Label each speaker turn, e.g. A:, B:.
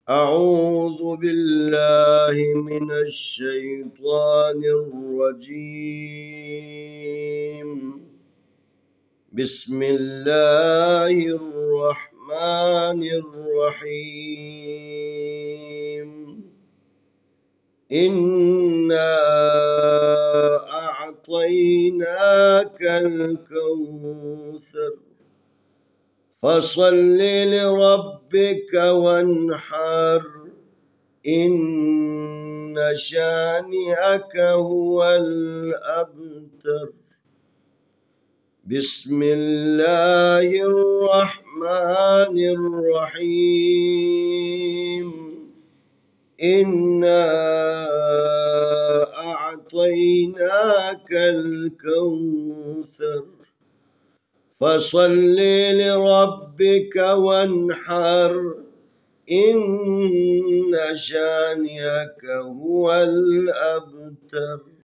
A: أعوذ بالله من الشيطان الرجيم. بسم الله الرحمن الرحيم. إنا أعطيناك الكوثر فصل لربك وانحر إن شانئك هو الأبتر. بسم الله الرحمن الرحيم. إنا أعطيناك الكوثر فصل لربك وانحر إن شانئك هو الأبتر.